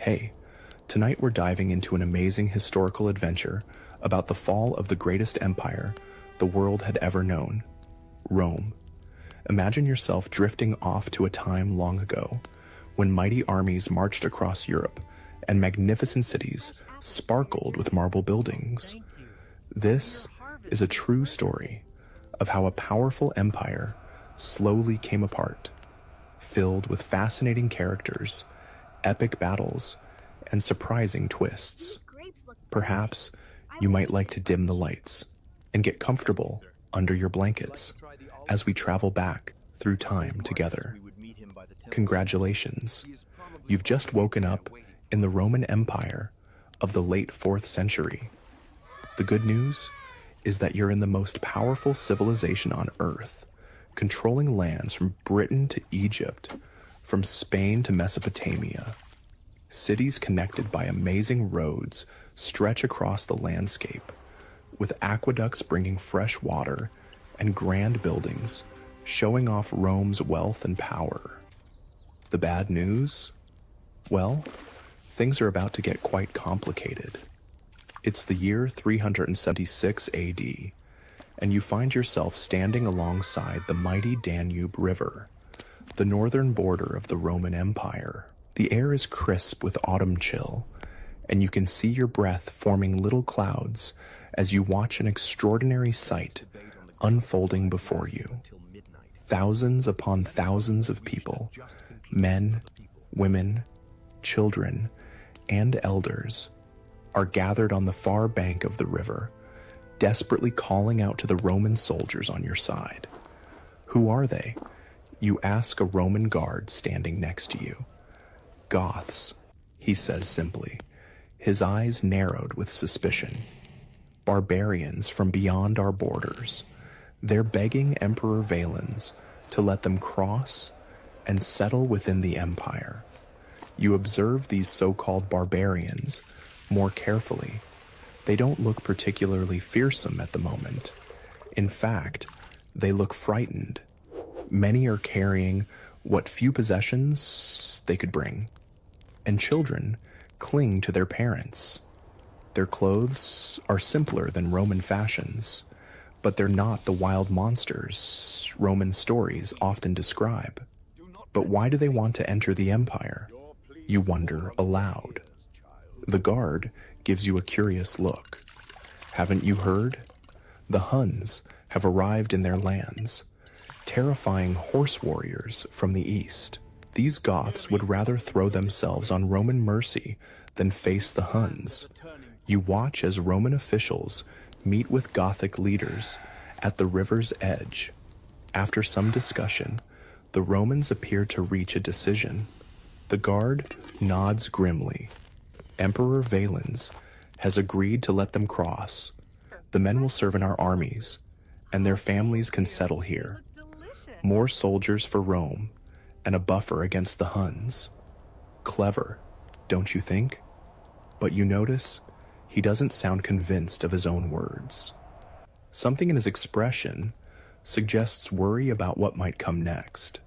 Hey, tonight we're diving into an amazing historical adventure about the fall of the greatest empire the world had ever known, Rome. Imagine yourself drifting off to a time long ago when mighty armies marched across Europe and magnificent cities sparkled with marble buildings. This is a true story of how a powerful empire slowly came apart, filled with fascinating characters, epic battles, and surprising twists. Perhaps you might like to dim the lights and get comfortable under your blankets as we travel back through time together. Congratulations, you've just woken up in the Roman Empire of the late 4th century. The good news is that you're in the most powerful civilization on Earth, controlling lands from Britain to Egypt, from Spain to Mesopotamia. Cities connected by amazing roads stretch across the landscape, with aqueducts bringing fresh water and grand buildings showing off Rome's wealth and power. The bad news? Well, things are about to get quite complicated. It's the year 376 AD, and you find yourself standing alongside the mighty Danube River, the northern border of the Roman Empire. The air is crisp with autumn chill, and you can see your breath forming little clouds as you watch an extraordinary sight unfolding before you. Thousands upon thousands of people, men, women, children, and elders, are gathered on the far bank of the river, desperately calling out to the Roman soldiers on your side. Who are they? You ask a Roman guard standing next to you. Goths, he says simply, his eyes narrowed with suspicion. Barbarians from beyond our borders. They're begging Emperor Valens to let them cross and settle within the empire. You observe these so-called barbarians more carefully. They don't look particularly fearsome at the moment. In fact, they look frightened. Many are carrying what few possessions they could bring, and children cling to their parents. Their clothes are simpler than Roman fashions, but they're not the wild monsters Roman stories often describe. But why do they want to enter the empire? You wonder aloud. The guard gives you a curious look. Haven't you heard? The Huns have arrived in their lands, terrifying horse warriors from the east. These Goths would rather throw themselves on Roman mercy than face the Huns. You watch as Roman officials meet with Gothic leaders at the river's edge. After some discussion, the Romans appear to reach a decision. The guard nods grimly. Emperor Valens has agreed to let them cross. The men will serve in our armies, and their families can settle here. More soldiers for Rome, and a buffer against the Huns. Clever, don't you think? But you notice, he doesn't sound convinced of his own words. Something in his expression suggests worry about what might come next.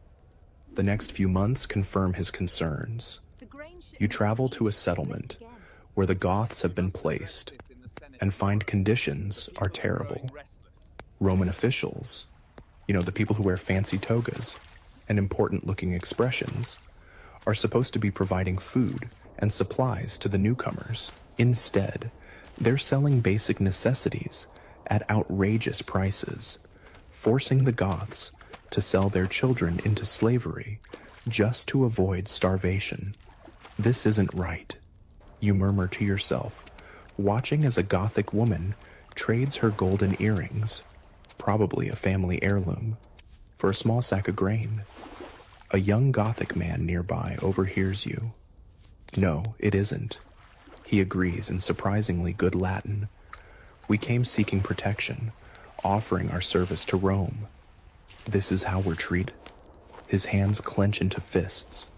The next few months confirm his concerns. You travel to a settlement where the Goths have been placed and find conditions are terrible. Roman officials, the people who wear fancy togas and important-looking expressions, are supposed to be providing food and supplies to the newcomers. Instead, they're selling basic necessities at outrageous prices, forcing the Goths to sell their children into slavery just to avoid starvation. This isn't right, you murmur to yourself, watching as a Gothic woman trades her golden earrings, probably a family heirloom, for a small sack of grain. A young Gothic man nearby overhears you. No, it isn't. He agrees in surprisingly good Latin. We came seeking protection, offering our service to Rome. This is how we're treated. His hands clench into fists.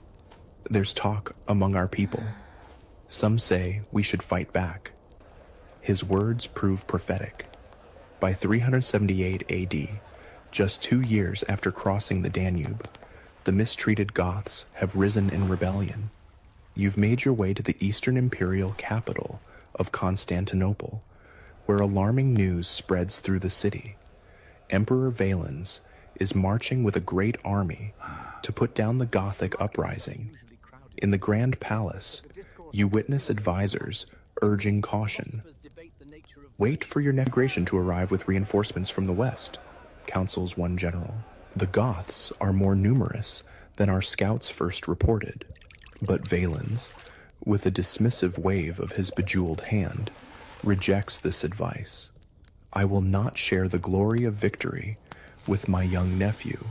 There's talk among our people. Some say we should fight back. His words prove prophetic. By 378 AD, just 2 years after crossing the Danube, the mistreated Goths have risen in rebellion. You've made your way to the Eastern Imperial capital of Constantinople, where alarming news spreads through the city. Emperor Valens is marching with a great army to put down the Gothic uprising. In the Grand Palace, you witness advisors urging caution. Wait for your navigation to arrive with reinforcements from the west, counsels one general. The Goths are more numerous than our scouts first reported. But Valens, with a dismissive wave of his bejeweled hand, rejects this advice. I will not share the glory of victory with my young nephew.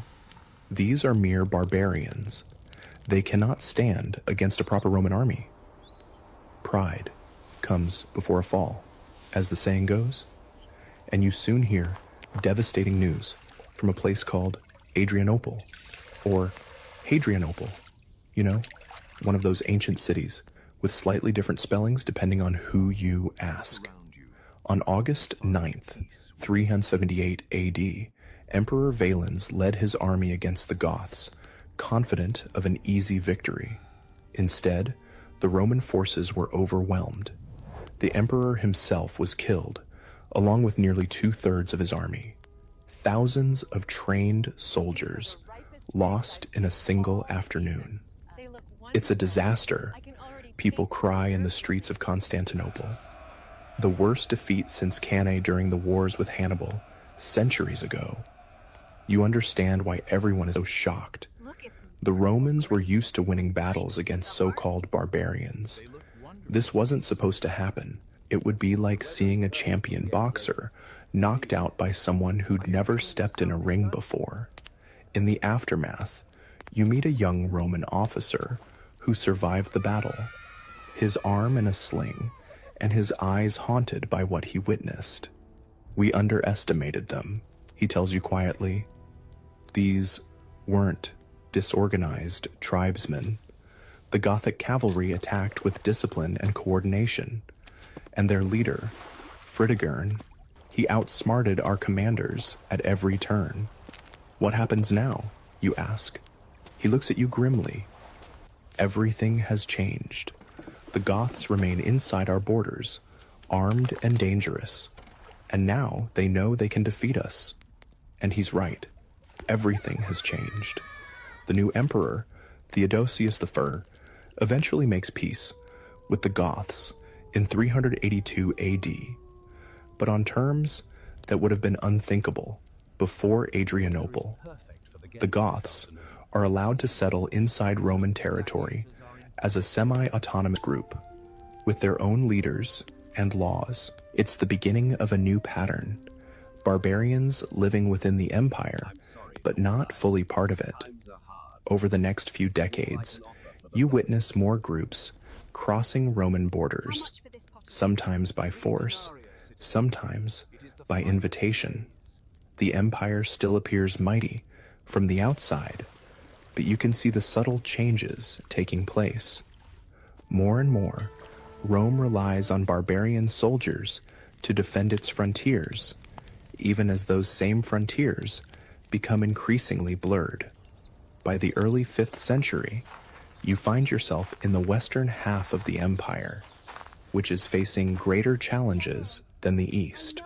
These are mere barbarians. They cannot stand against a proper Roman army. Pride comes before a fall, as the saying goes, and you soon hear devastating news from a place called Adrianople, or Hadrianople, one of those ancient cities with slightly different spellings depending on who you ask. On August 9th, 378 AD, Emperor Valens led his army against the Goths, confident of an easy victory. Instead, the Roman forces were overwhelmed. The emperor himself was killed, along with nearly 2/3 of his army. Thousands of trained soldiers lost in a single afternoon. It's a disaster, people cry in the streets of Constantinople. The worst defeat since Cannae during the wars with Hannibal, centuries ago. You understand why everyone is so shocked. The Romans were used to winning battles against so-called barbarians. This wasn't supposed to happen. It would be like seeing a champion boxer knocked out by someone who'd never stepped in a ring before. In the aftermath, you meet a young Roman officer who survived the battle, his arm in a sling, and his eyes haunted by what he witnessed. We underestimated them, he tells you quietly. These weren't disorganized tribesmen. The Gothic cavalry attacked with discipline and coordination, and their leader, Fritigern, he outsmarted our commanders at every turn. What happens now, you ask? He looks at you grimly. Everything has changed. The Goths remain inside our borders, armed and dangerous, and now they know they can defeat us. And he's right. Everything has changed. The new emperor, Theodosius I, eventually makes peace with the Goths in 382 AD, but on terms that would have been unthinkable before Adrianople. The Goths are allowed to settle inside Roman territory as a semi-autonomous group with their own leaders and laws. It's the beginning of a new pattern. Barbarians living within the empire, but not fully part of it. Over the next few decades, you witness more groups crossing Roman borders, sometimes by force, sometimes by invitation. The empire still appears mighty from the outside, but you can see the subtle changes taking place. More and more, Rome relies on barbarian soldiers to defend its frontiers, even as those same frontiers become increasingly blurred. By the early 5th century, you find yourself in the western half of the empire, which is facing greater challenges than the east.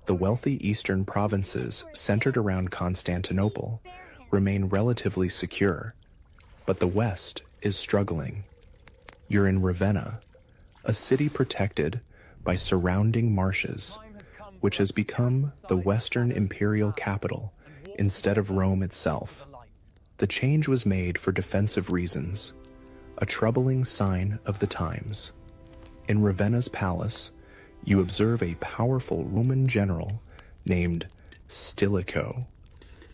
The wealthy eastern provinces centered around Constantinople remain relatively secure, but the west is struggling. You're in Ravenna, a city protected by surrounding marshes, which has become the Western imperial capital instead of Rome itself. The change was made for defensive reasons, a troubling sign of the times. In Ravenna's palace, you observe a powerful Roman general named Stilicho,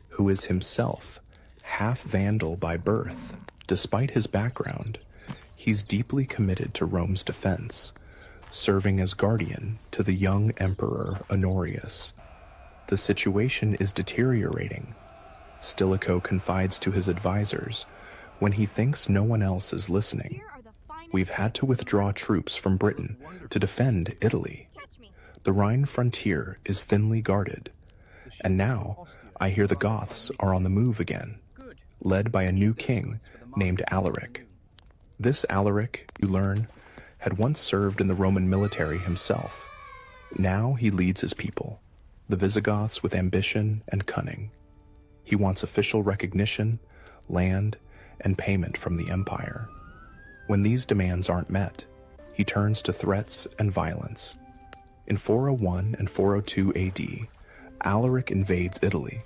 who is himself half Vandal by birth. Despite his background, he's deeply committed to Rome's defense, serving as guardian to the young emperor Honorius. The situation is deteriorating. Stilicho confides to his advisors when he thinks no one else is listening. We've had to withdraw troops from Britain to defend Italy. The Rhine frontier is thinly guarded, and now I hear the Goths are on the move again, led by a new king named Alaric. This Alaric, you learn, had once served in the Roman military himself. Now he leads his people, the Visigoths, with ambition and cunning. He wants official recognition, land, and payment from the empire. When these demands aren't met, he turns to threats and violence. In 401 and 402 AD, Alaric invades Italy,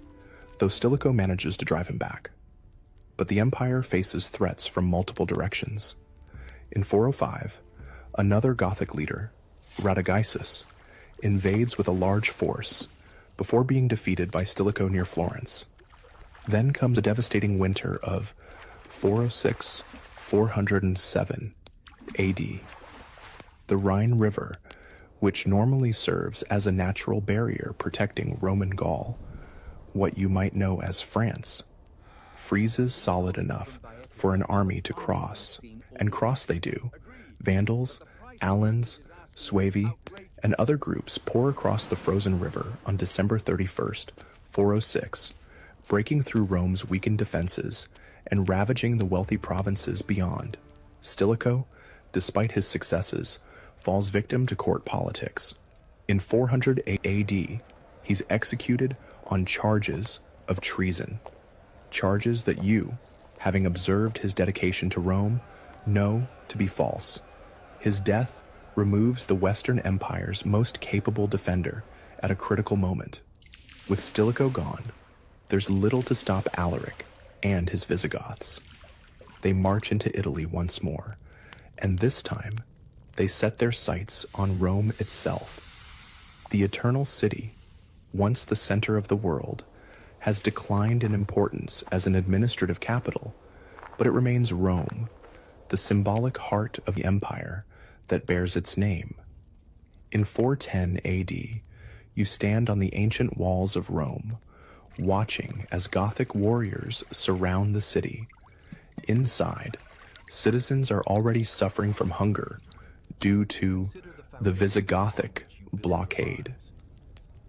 though Stilicho manages to drive him back. But the empire faces threats from multiple directions. In 405, another Gothic leader, Radagaisus, invades with a large force before being defeated by Stilicho near Florence. Then comes a devastating winter of 406-407 AD. The Rhine River, which normally serves as a natural barrier protecting Roman Gaul, what you might know as France, freezes solid enough for an army to cross, and cross they do. Vandals, Alans, Suevi, and other groups pour across the frozen river on December 31st, 406, breaking through Rome's weakened defenses and ravaging the wealthy provinces beyond. Stilicho, despite his successes, falls victim to court politics. In 400 AD, he's executed on charges of treason, charges that you, having observed his dedication to Rome, know to be false. His death removes the Western Empire's most capable defender at a critical moment. With Stilicho gone, there's little to stop Alaric and his Visigoths. They march into Italy once more, and this time, they set their sights on Rome itself. The Eternal City, once the center of the world, has declined in importance as an administrative capital, but it remains Rome, the symbolic heart of the empire that bears its name. In 410 AD, you stand on the ancient walls of Rome, watching as Gothic warriors surround the city. Inside, citizens are already suffering from hunger due to the Visigothic blockade.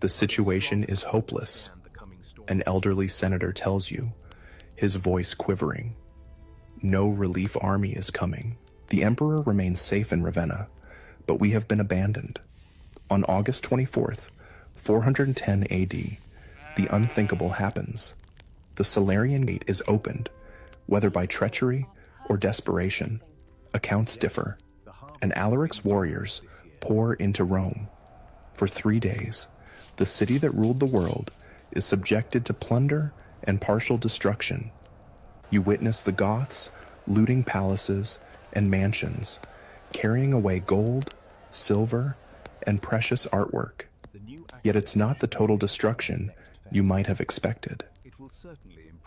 The situation is hopeless, an elderly senator tells you, his voice quivering. No relief army is coming. The emperor remains safe in Ravenna, but we have been abandoned. On August 24th, 410 AD, the unthinkable happens. The Salarian Gate is opened, whether by treachery or desperation. Accounts differ, and Alaric's warriors pour into Rome. For 3 days, the city that ruled the world is subjected to plunder and partial destruction. You witness the Goths looting palaces and mansions, carrying away gold, silver, and precious artwork. Yet it's not the total destruction you might have expected.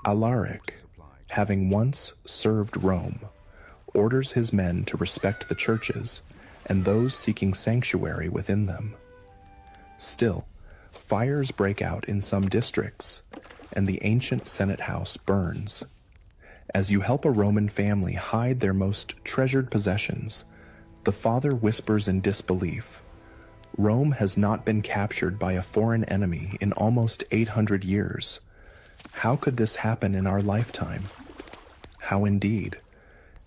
Alaric, having once served Rome, orders his men to respect the churches and those seeking sanctuary within them. Still, fires break out in some districts, and the ancient Senate house burns. As you help a Roman family hide their most treasured possessions, the father whispers in disbelief, Rome has not been captured by a foreign enemy in almost 800 years. How could this happen in our lifetime? How indeed?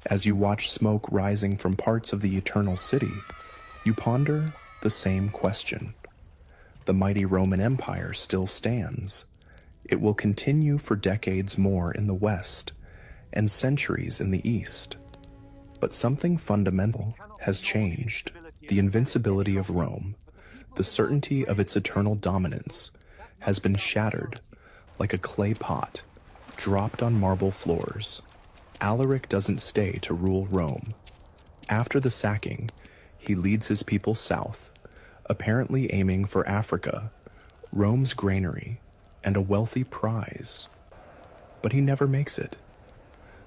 As you watch smoke rising from parts of the Eternal City, you ponder the same question. The mighty Roman Empire still stands. It will continue for decades more in the West and centuries in the East. But something fundamental has changed. The invincibility of Rome, the certainty of its eternal dominance, has been shattered like a clay pot dropped on marble floors. Alaric doesn't stay to rule Rome. After the sacking, he leads his people south, apparently aiming for Africa, Rome's granary, and a wealthy prize. But he never makes it.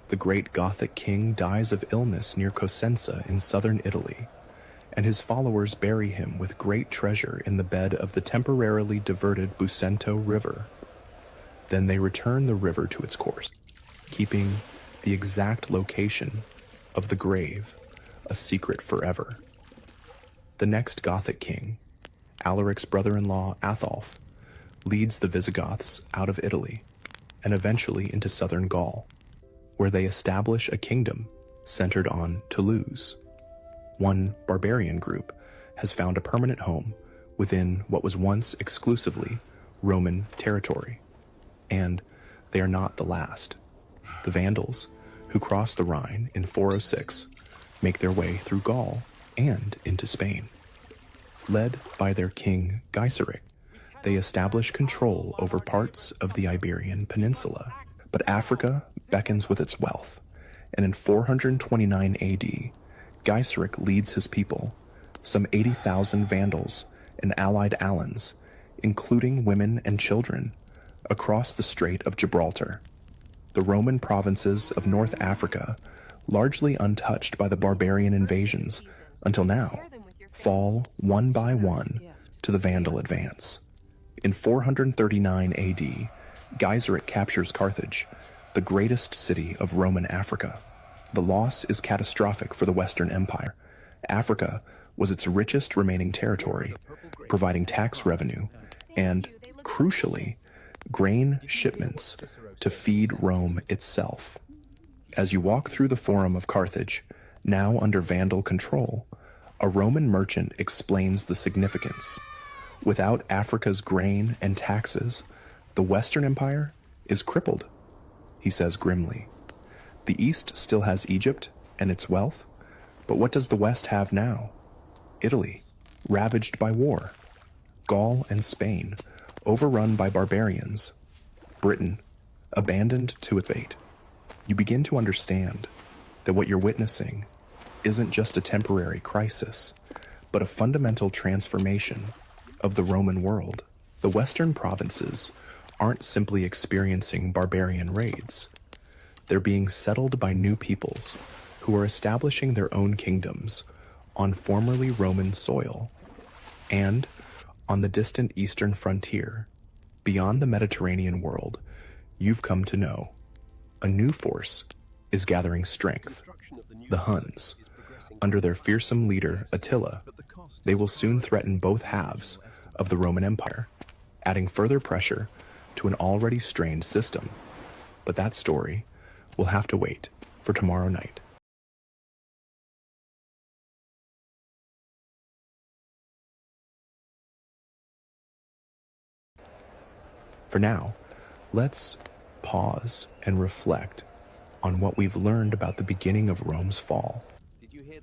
The great Gothic king dies of illness near Cosenza in southern Italy, and his followers bury him with great treasure in the bed of the temporarily diverted Busento River. Then they return the river to its course, keeping the exact location of the grave a secret forever. The next Gothic king, Alaric's brother-in-law Atholf, leads the Visigoths out of Italy and eventually into southern Gaul, where they establish a kingdom centered on to lose. One barbarian group has found a permanent home within what was once exclusively Roman territory. And they are not the last. The Vandals, who crossed the Rhine in 406, make their way through Gaul and into Spain. Led by their king Gaiseric, they establish control over parts of the Iberian Peninsula. But Africa beckons with its wealth, and in 429 AD, Gaiseric leads his people, some 80,000 Vandals and allied Alans, including women and children, across the Strait of Gibraltar. The Roman provinces of North Africa, largely untouched by the barbarian invasions until now, fall one by one to the Vandal advance. In 439 AD, Gaiseric captures Carthage, the greatest city of Roman Africa. The loss is catastrophic for the Western Empire. Africa was its richest remaining territory, providing tax revenue and, crucially, grain shipments to feed Rome itself. As you walk through the Forum of Carthage, now under Vandal control, a Roman merchant explains the significance. Without Africa's grain and taxes, the Western Empire is crippled, he says grimly. The East still has Egypt and its wealth, but what does the West have now? Italy, ravaged by war. Gaul and Spain, overrun by barbarians. Britain, abandoned to its fate. You begin to understand that what you're witnessing isn't just a temporary crisis, but a fundamental transformation of the Roman world. The Western provinces aren't simply experiencing barbarian raids. They're being settled by new peoples who are establishing their own kingdoms on formerly Roman soil. And on the distant eastern frontier, beyond the Mediterranean world, you've come to know a new force is gathering strength. The Huns, under their fearsome leader Attila, they will soon threaten both halves of the Roman Empire, adding further pressure to an already strained system. But that story will have to wait for tomorrow night. For now, let's pause and reflect on what we've learned about the beginning of Rome's fall,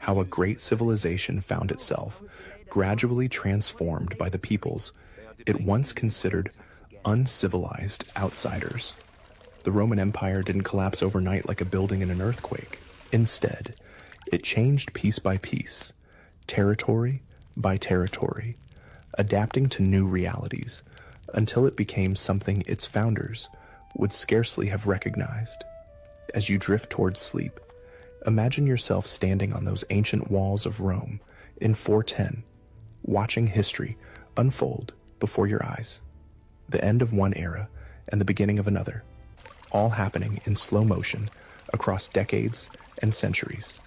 how a great civilization found itself gradually transformed by the peoples it once considered uncivilized outsiders. The Roman Empire didn't collapse overnight like a building in an earthquake. Instead, it changed piece by piece, territory by territory, adapting to new realities until it became something its founders would scarcely have recognized. As you drift towards sleep, imagine yourself standing on those ancient walls of Rome in 410, watching history unfold before your eyes. The end of one era and the beginning of another, all happening in slow motion across decades and centuries.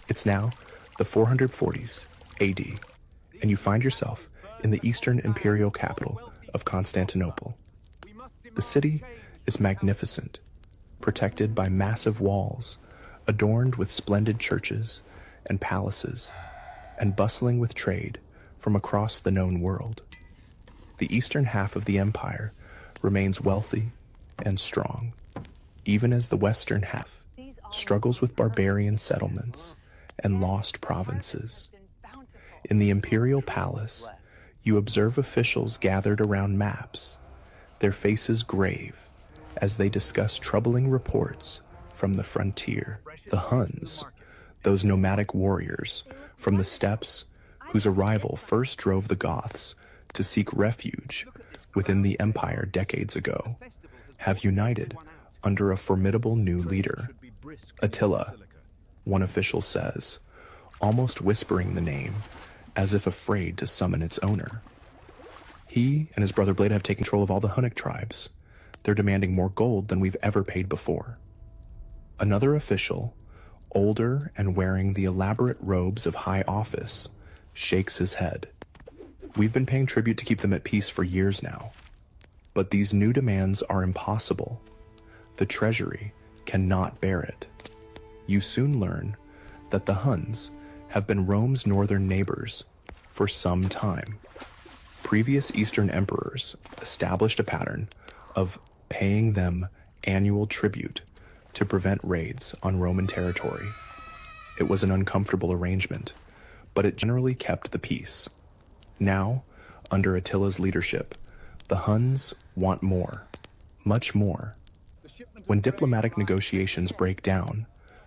It's now the 440s AD, and you find yourself in the Eastern imperial capital of Constantinople. The city is magnificent, protected by massive walls, adorned with splendid churches and palaces, and bustling with trade from across the known world. The eastern half of the empire remains wealthy and strong, even as the western half struggles with barbarian settlements and lost provinces. In the imperial palace, you observe officials gathered around maps, their faces grave as they discuss troubling reports from the frontier. The Huns, those nomadic warriors from the steppes whose arrival first drove the Goths to seek refuge within the empire decades ago, have united under a formidable new leader, Attila, one official says, almost whispering the name as if afraid to summon its owner. He and his brother Blade have taken control of all the Hunnic tribes. They're demanding more gold than we've ever paid before. Another official, older and wearing the elaborate robes of high office, shakes his head. We've been paying tribute to keep them at peace for years now. But these new demands are impossible. The treasury cannot bear it. You soon learn that the Huns have been Rome's northern neighbors for some time. Previous Eastern emperors established a pattern of paying them annual tribute to prevent raids on Roman territory. It was an uncomfortable arrangement, but it generally kept the peace. Now, under Attila's leadership, the Huns want more, much more. When diplomatic negotiations break down,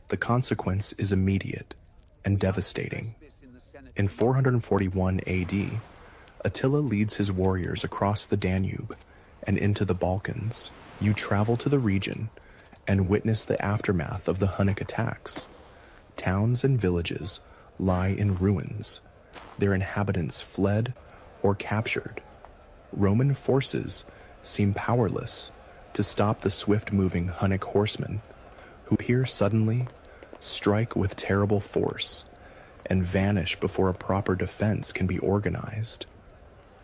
the consequence is immediate and devastating. In 441 AD, Attila leads his warriors across the Danube and into the Balkans. You travel to the region and witness the aftermath of the Hunnic attacks. Towns and villages lie in ruins, their inhabitants fled or captured. Roman forces seem powerless to stop the swift-moving Hunnic horsemen who appear suddenly, strike with terrible force, and vanish before a proper defense can be organized.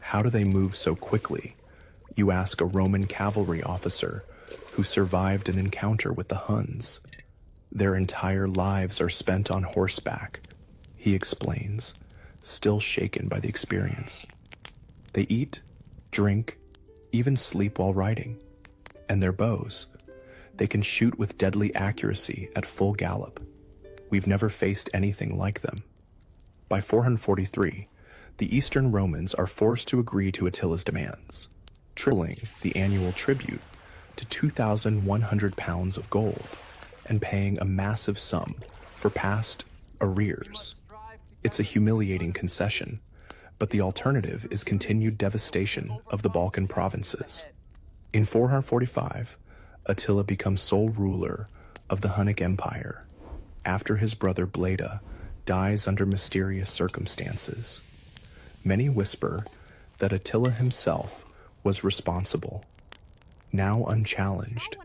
How do they move so quickly? You ask a Roman cavalry officer who survived an encounter with the Huns. Their entire lives are spent on horseback, he explains, still shaken by the experience. They eat, drink, even sleep while riding. And their bows, they can shoot with deadly accuracy at full gallop. We've never faced anything like them. By 443, the Eastern Romans are forced to agree to Attila's demands, tripling the annual tribute to 2,100 pounds of gold and paying a massive sum for past arrears. It's a humiliating concession, but the alternative is continued devastation of the Balkan provinces. In 445, Attila becomes sole ruler of the Hunnic Empire after his brother Bleda dies under mysterious circumstances. Many whisper that Attila himself was responsible. Now unchallenged,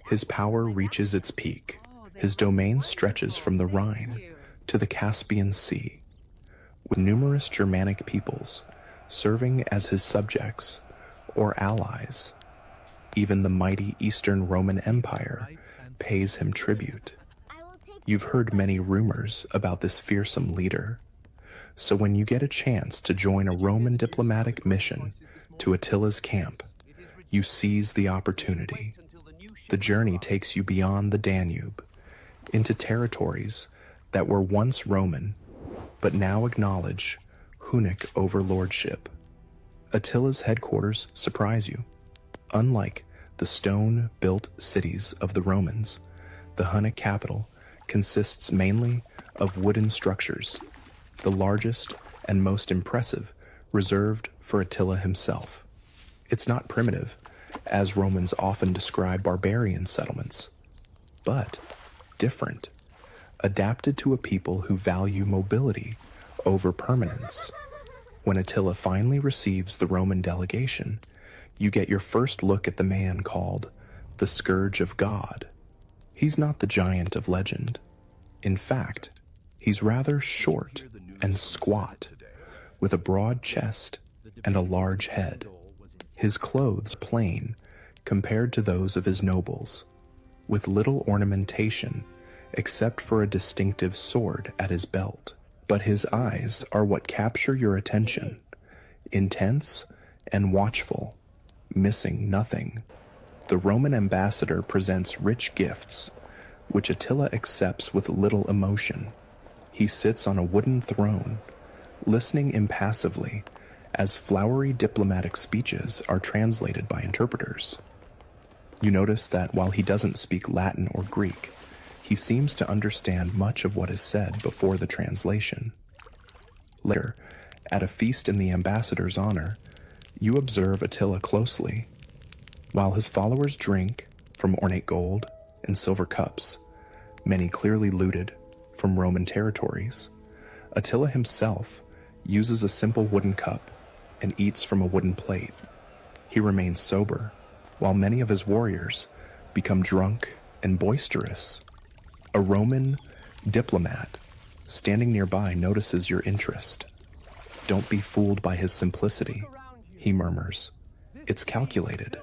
his power reaches its peak. His domain stretches from the Rhine to the Caspian Sea, with numerous Germanic peoples serving as his subjects or allies. Even the mighty Eastern Roman Empire pays him tribute. You've heard many rumors about this fearsome leader, so when you get a chance to join a Roman diplomatic mission to Attila's camp, you seize the opportunity. The journey takes you beyond the Danube, into territories that were once Roman, but now acknowledge Hunnic overlordship. Attila's headquarters surprise you. Unlike the stone-built cities of the Romans, the Hunnic capital consists mainly of wooden structures, the largest and most impressive reserved for Attila himself. It's not primitive, as Romans often describe barbarian settlements, but different, adapted to a people who value mobility over permanence. When Attila finally receives the Roman delegation, you get your first look at the man called the Scourge of God. He's not the giant of legend. In fact, he's rather short and squat, with a broad chest and a large head. His clothes plain compared to those of his nobles, with little ornamentation except for a distinctive sword at his belt. But his eyes are what capture your attention, intense and watchful, missing nothing. The Roman ambassador presents rich gifts, which Attila accepts with little emotion. He sits on a wooden throne, listening impassively as flowery diplomatic speeches are translated by interpreters. You notice that while he doesn't speak Latin or Greek, he seems to understand much of what is said before the translation. Later, at a feast in the ambassador's honor, you observe Attila closely. While his followers drink from ornate gold and silver cups, many clearly looted from Roman territories, Attila himself uses a simple wooden cup and eats from a wooden plate. He remains sober, while many of his warriors become drunk and boisterous. A Roman diplomat standing nearby notices your interest. "Don't be fooled by his simplicity," he murmurs. "It's calculated."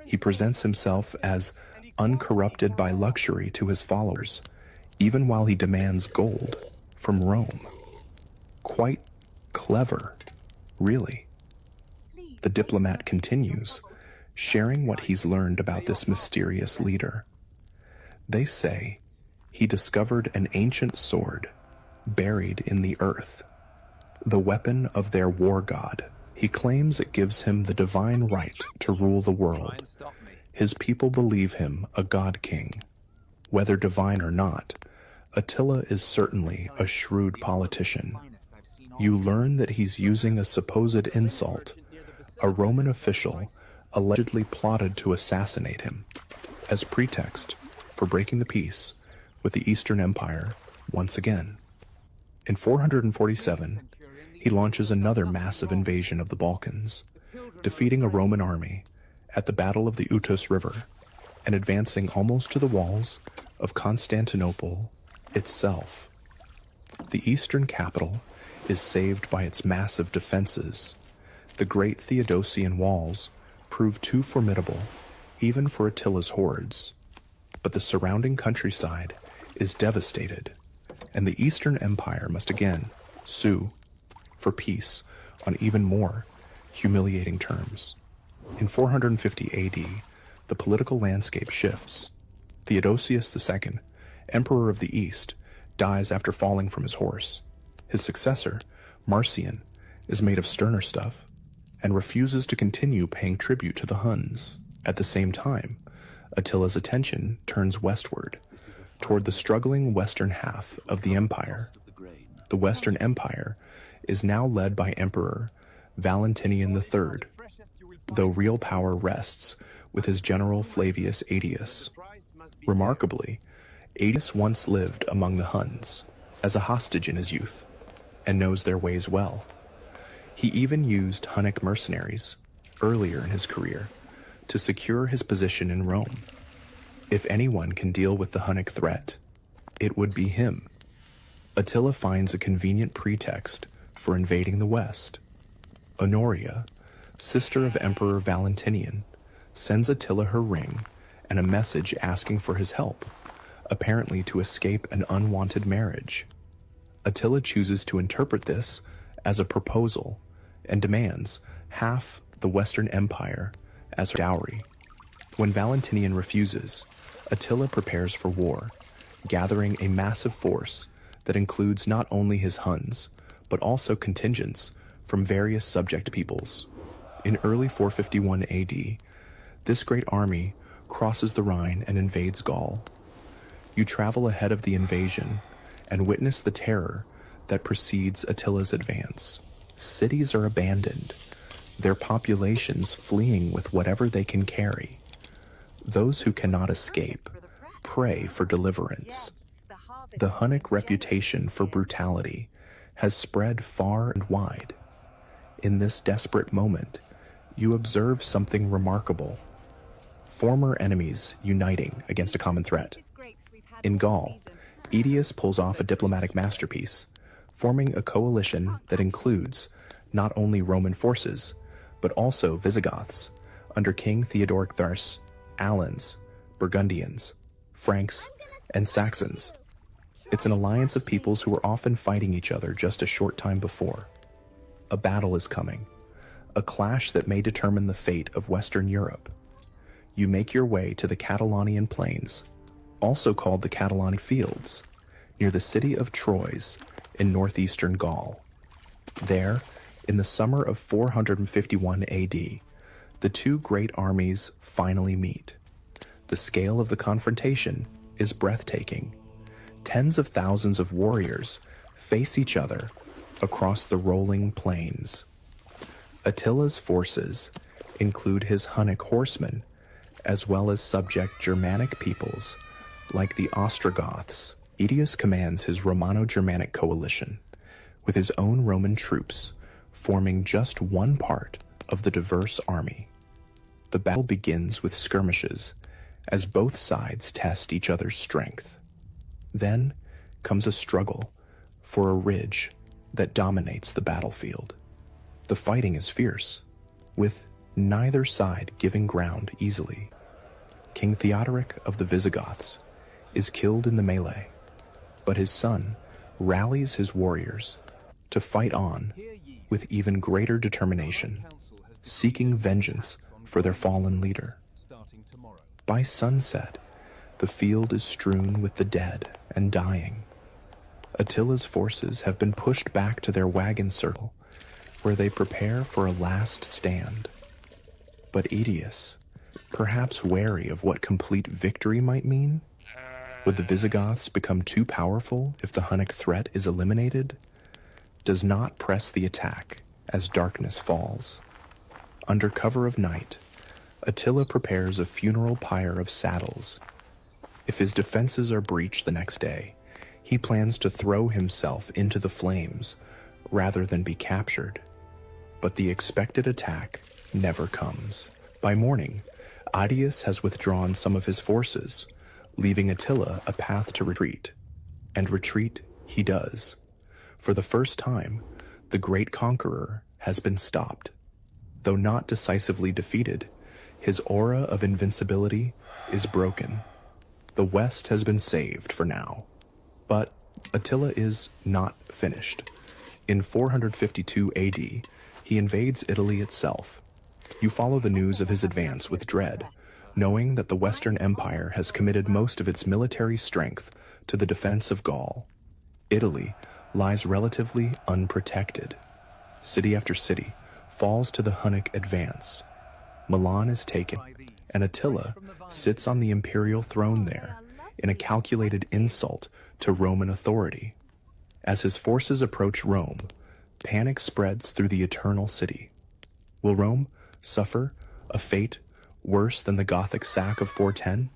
He presents himself as uncorrupted by luxury to his followers, even while he demands gold from Rome. Quite clever, really. The diplomat continues, sharing what he's learned about this mysterious leader. They say he discovered an ancient sword buried in the earth, the weapon of their war god. He claims it gives him the divine right to rule the world. His people believe him a god king. Whether divine or not, Attila is certainly a shrewd politician. You learn that he's using a supposed insult. A Roman official allegedly plotted to assassinate him as pretext for breaking the peace with the Eastern Empire once again. In 447, he launches another massive invasion of the Balkans, defeating a Roman army at the Battle of the Utus River and advancing almost to the walls of Constantinople itself. The eastern capital is saved by its massive defenses. The great Theodosian walls proved too formidable even for Attila's hordes, but the surrounding countryside is devastated, and the Eastern Empire must again sue for peace on even more humiliating terms. In 450 AD, the political landscape shifts. Theodosius II, Emperor of the East, dies after falling from his horse. His successor, Marcian, is made of sterner stuff and refuses to continue paying tribute to the Huns. At the same time, Attila's attention turns westward, toward the struggling western half of the empire. The Western Empire is now led by Emperor Valentinian III, though real power rests with his general Flavius Aetius. Remarkably, Aetius once lived among the Huns as a hostage in his youth, and knows their ways well. He even used Hunnic mercenaries earlier in his career to secure his position in Rome. If anyone can deal with the Hunnic threat, it would be him. Attila finds a convenient pretext for invading the West. Honoria, sister of Emperor Valentinian, sends Attila her ring and a message asking for his help, apparently to escape an unwanted marriage. Attila chooses to interpret this as a proposal and demands half the Western Empire as her dowry. When Valentinian refuses, Attila prepares for war, gathering a massive force that includes not only his Huns, but also contingents from various subject peoples. In early 451 AD, this great army crosses the Rhine and invades Gaul. You travel ahead of the invasion and witness the terror that precedes Attila's advance. Cities are abandoned, their populations fleeing with whatever they can carry. Those who cannot escape pray for deliverance. The Hunnic reputation for brutality has spread far and wide. In this desperate moment, you observe something remarkable. Former enemies uniting against a common threat. In Gaul, Aetius pulls off a diplomatic masterpiece, forming a coalition that includes not only Roman forces, but also Visigoths under King Theodoric Thurs, Alans, Burgundians, Franks, and Saxons. It's an alliance of peoples who were often fighting each other just a short time before. A battle is coming, a clash that may determine the fate of Western Europe. You make your way to the Catalonian Plains, also called the Catalan Fields, near the city of Troyes in northeastern Gaul. There, in the summer of 451 AD, the two great armies finally meet. The scale of the confrontation is breathtaking. Tens of thousands of warriors face each other across the rolling plains. Attila's forces include his Hunnic horsemen, as well as subject Germanic peoples like the Ostrogoths. Aetius commands his Romano-Germanic coalition, with his own Roman troops forming just one part of the diverse army. The battle begins with skirmishes, as both sides test each other's strength. Then comes a struggle for a ridge that dominates the battlefield. The fighting is fierce, with neither side giving ground easily. King Theodoric of the Visigoths is killed in the melee, But his son rallies his warriors to fight on with even greater determination, seeking vengeance for their fallen leader. By sunset, the field is strewn with the dead and dying. Attila's forces have been pushed back to their wagon circle, where they prepare for a last stand. But Aetius, perhaps wary of what complete victory might mean, would the Visigoths become too powerful if the Hunnic threat is eliminated, does not press the attack as darkness falls. Under cover of night, Attila prepares a funeral pyre of saddles. If his defenses are breached the next day, he plans to throw himself into the flames rather than be captured. But the expected attack never comes. By morning, Aetius has withdrawn some of his forces, leaving Attila a path to retreat. And retreat he does. For the first time, the great conqueror has been stopped. Though not decisively defeated, his aura of invincibility is broken. The West has been saved for now. But Attila is not finished. In 452 AD, he invades Italy itself. You follow the news of his advance with dread, knowing that the Western Empire has committed most of its military strength to the defense of Gaul. Italy lies relatively unprotected. City after city falls to the Hunnic advance. Milan is taken, and Attila sits on the imperial throne there in a calculated insult to Roman authority. As his forces approach Rome, panic spreads through the eternal city. Will Rome suffer a fate worse than the Gothic sack of 410?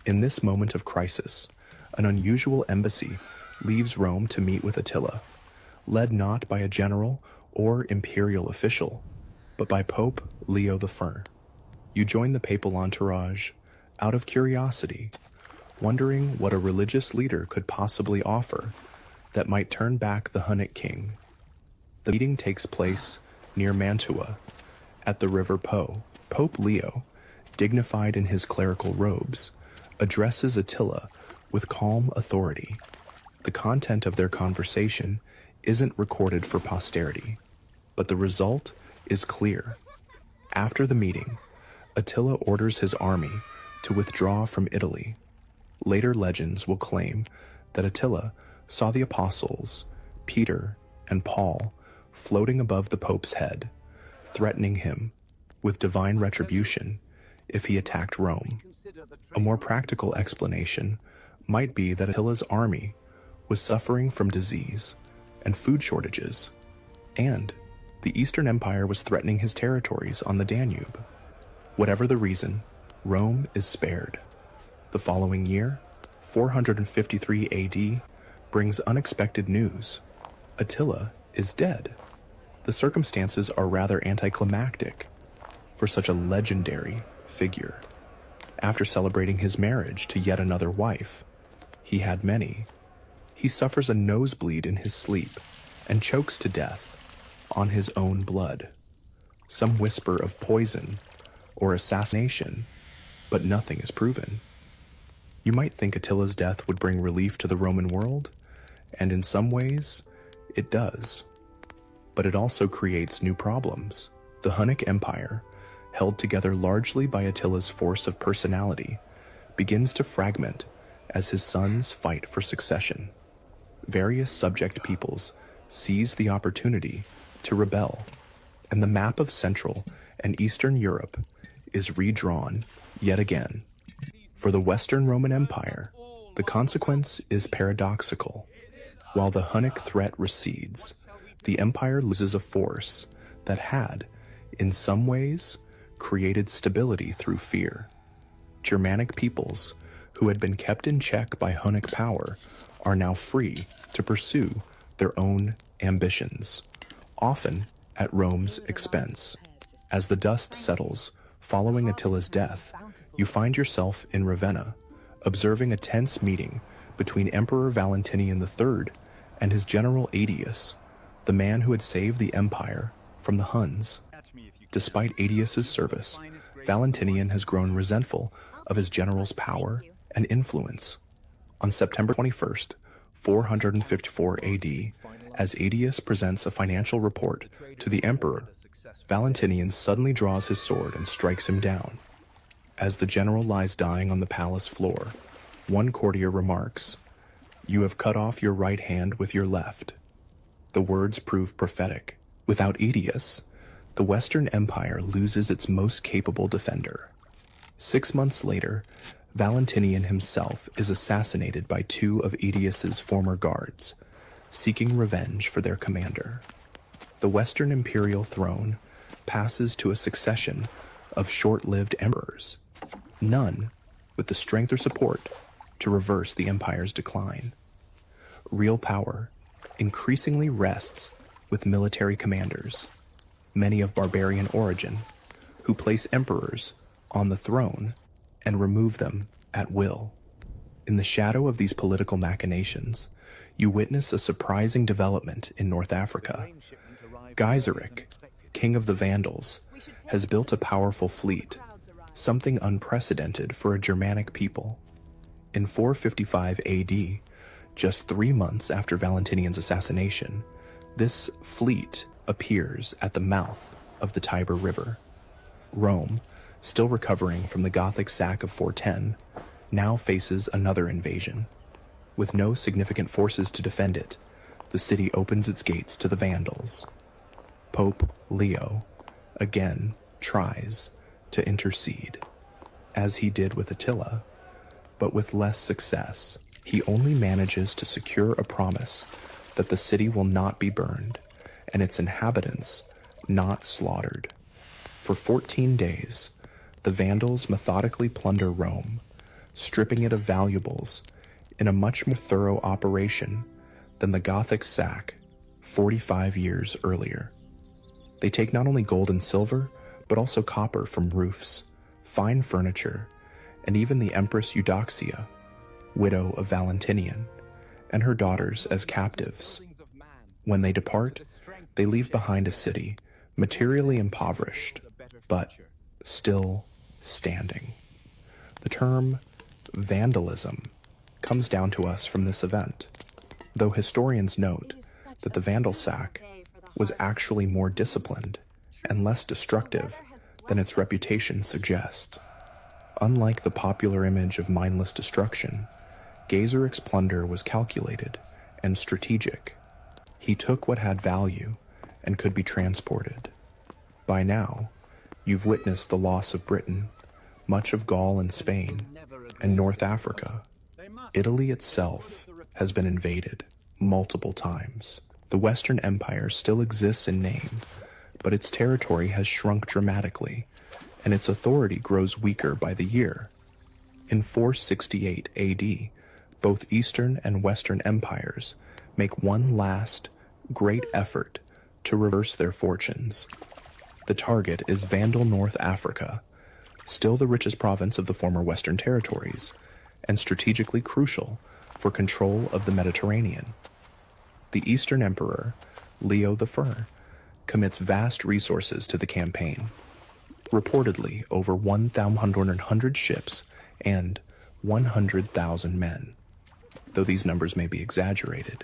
In this moment of crisis, an unusual embassy leaves Rome to meet with Attila, led not by a general or imperial official, but by Pope Leo I. You join the papal entourage out of curiosity, wondering what a religious leader could possibly offer that might turn back the Hunnic king. The meeting takes place near Mantua, at the river Po. Pope Leo, dignified in his clerical robes, addresses Attila with calm authority. The content of their conversation isn't recorded for posterity, but the result is clear. After the meeting, Attila orders his army to withdraw from Italy. Later legends will claim that Attila saw the apostles, Peter and Paul, floating above the Pope's head, threatening him with divine retribution if he attacked Rome. A more practical explanation might be that Attila's army was suffering from disease and food shortages, and the Eastern Empire was threatening his territories on the Danube. Whatever the reason, Rome is spared. The following year, 453 AD, brings unexpected news. Attila is dead. The circumstances are rather anticlimactic for such a legendary figure. After celebrating his marriage to yet another wife, he had many, he suffers a nosebleed in his sleep and chokes to death on his own blood. Some whisper of poison or assassination, but nothing is proven. You might think Attila's death would bring relief to the Roman world, and in some ways, it does. But it also creates new problems. The Hunnic Empire, held together largely by Attila's force of personality, begins to fragment as his sons fight for succession. Various subject peoples seize the opportunity to rebel, and the map of Central and Eastern Europe is redrawn yet again. For the Western Roman Empire, the consequence is paradoxical. While the Hunnic threat recedes, the empire loses a force that had, in some ways, created stability through fear. Germanic peoples, who had been kept in check by Hunnic power, are now free to pursue their own ambitions, often at Rome's expense. As the dust settles following Attila's death, you find yourself in Ravenna, observing a tense meeting between Emperor Valentinian III and his general Aetius, the man who had saved the empire from the Huns. Despite Aetius's service, Valentinian has grown resentful of his general's power and influence. On September 21st, 454 AD, as Aetius presents a financial report to the emperor, Valentinian suddenly draws his sword and strikes him down. As the general lies dying on the palace floor, one courtier remarks, "You have cut off your right hand with your left." The words prove prophetic. Without Aetius, the Western Empire loses its most capable defender. 6 months later, Valentinian himself is assassinated by two of Aetius's former guards, seeking revenge for their commander. The Western imperial throne passes to a succession of short-lived emperors, none with the strength or support to reverse the empire's decline. Real power increasingly rests with military commanders, many of barbarian origin, who place emperors on the throne and remove them at will. In the shadow of these political machinations, you witness a surprising development in North Africa. Gaiseric, king of the Vandals, has built a powerful fleet, something unprecedented for a Germanic people. In 455 AD, just 3 months after Valentinian's assassination, this fleet appears at the mouth of the Tiber River. Rome, still recovering from the Gothic sack of 410, now faces another invasion. With no significant forces to defend it, the city opens its gates to the Vandals. Pope Leo again tries to intercede, as he did with Attila, but with less success. He only manages to secure a promise that the city will not be burned and its inhabitants not slaughtered. For 14 days, the Vandals methodically plunder Rome, stripping it of valuables in a much more thorough operation than the Gothic sack 45 years earlier. They take not only gold and silver, but also copper from roofs, fine furniture, and even the Empress Eudoxia, widow of Valentinian, and her daughters as captives. When they depart, they leave behind a city materially impoverished, but still standing. The term vandalism comes down to us from this event, though historians note that the Vandal sack was actually more disciplined and less destructive than its reputation suggests. Unlike the popular image of mindless destruction, Gaiseric's plunder was calculated and strategic. He took what had value and could be transported. By now, you've witnessed the loss of Britain, much of Gaul and Spain, and North Africa. Italy itself has been invaded multiple times. The Western Empire still exists in name, but its territory has shrunk dramatically, and its authority grows weaker by the year. In 468 AD, both Eastern and Western empires make one last, great effort to reverse their fortunes. The target is Vandal North Africa, still the richest province of the former Western territories, and strategically crucial for control of the Mediterranean. The Eastern Emperor, Leo I, commits vast resources to the campaign, reportedly over 1,100 ships and 100,000 men. Though these numbers may be exaggerated,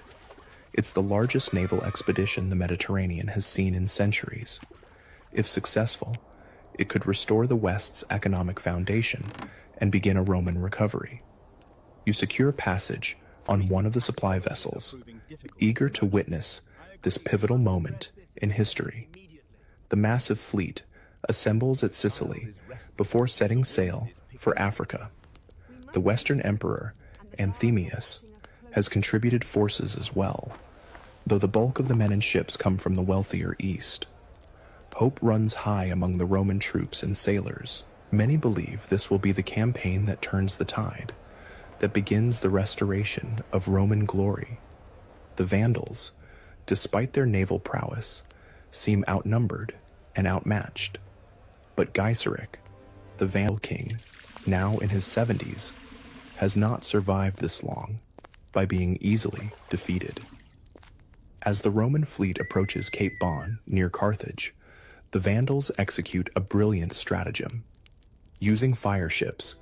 it's the largest naval expedition the Mediterranean has seen in centuries. If successful, it could restore the West's economic foundation and begin a Roman recovery. You secure passage on one of the supply vessels, eager to witness this pivotal moment in history. The massive fleet assembles at Sicily before setting sail for Africa. The Western Emperor, Anthemius, has contributed forces as well, though the bulk of the men and ships come from the wealthier East. Hope runs high among the Roman troops and sailors. Many believe this will be the campaign that turns the tide, that begins the restoration of Roman glory. The Vandals, despite their naval prowess, seem outnumbered and outmatched. But Gaiseric, the Vandal king, now in his 70s, has not survived this long by being easily defeated. As the Roman fleet approaches Cape Bon near Carthage, the Vandals execute a brilliant stratagem. Using fire ships,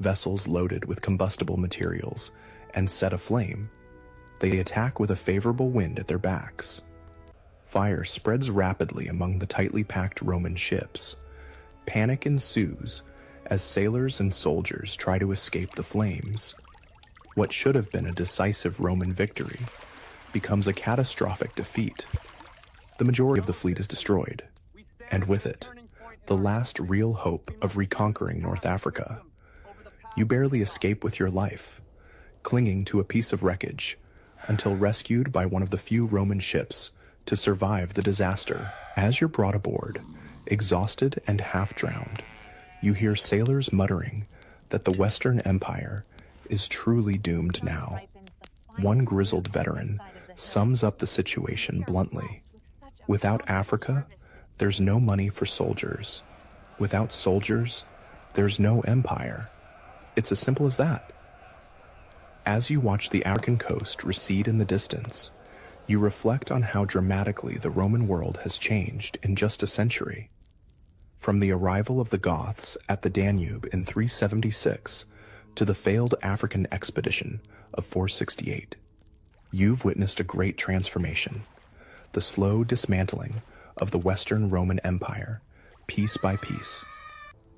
vessels loaded with combustible materials, and set aflame, They attack with a favorable wind at their backs. Fire spreads rapidly among the tightly packed Roman ships. Panic ensues as sailors and soldiers try to escape the flames. What should have been a decisive Roman victory becomes a catastrophic defeat. The majority of the fleet is destroyed, and with it, the last real hope of reconquering North Africa. You barely escape with your life, clinging to a piece of wreckage until rescued by one of the few Roman ships to survive the disaster. As you're brought aboard, exhausted and half-drowned, you hear sailors muttering that the Western Empire is truly doomed now. One grizzled veteran sums up the situation bluntly. Without Africa, there's no money for soldiers. Without soldiers, there's no empire. It's as simple as that. As you watch the African coast recede in the distance, you reflect on how dramatically the Roman world has changed in just a century. From the arrival of the Goths at the Danube in 376 to the failed African expedition of 468, you've witnessed a great transformation, the slow dismantling of the Western Roman Empire, piece by piece.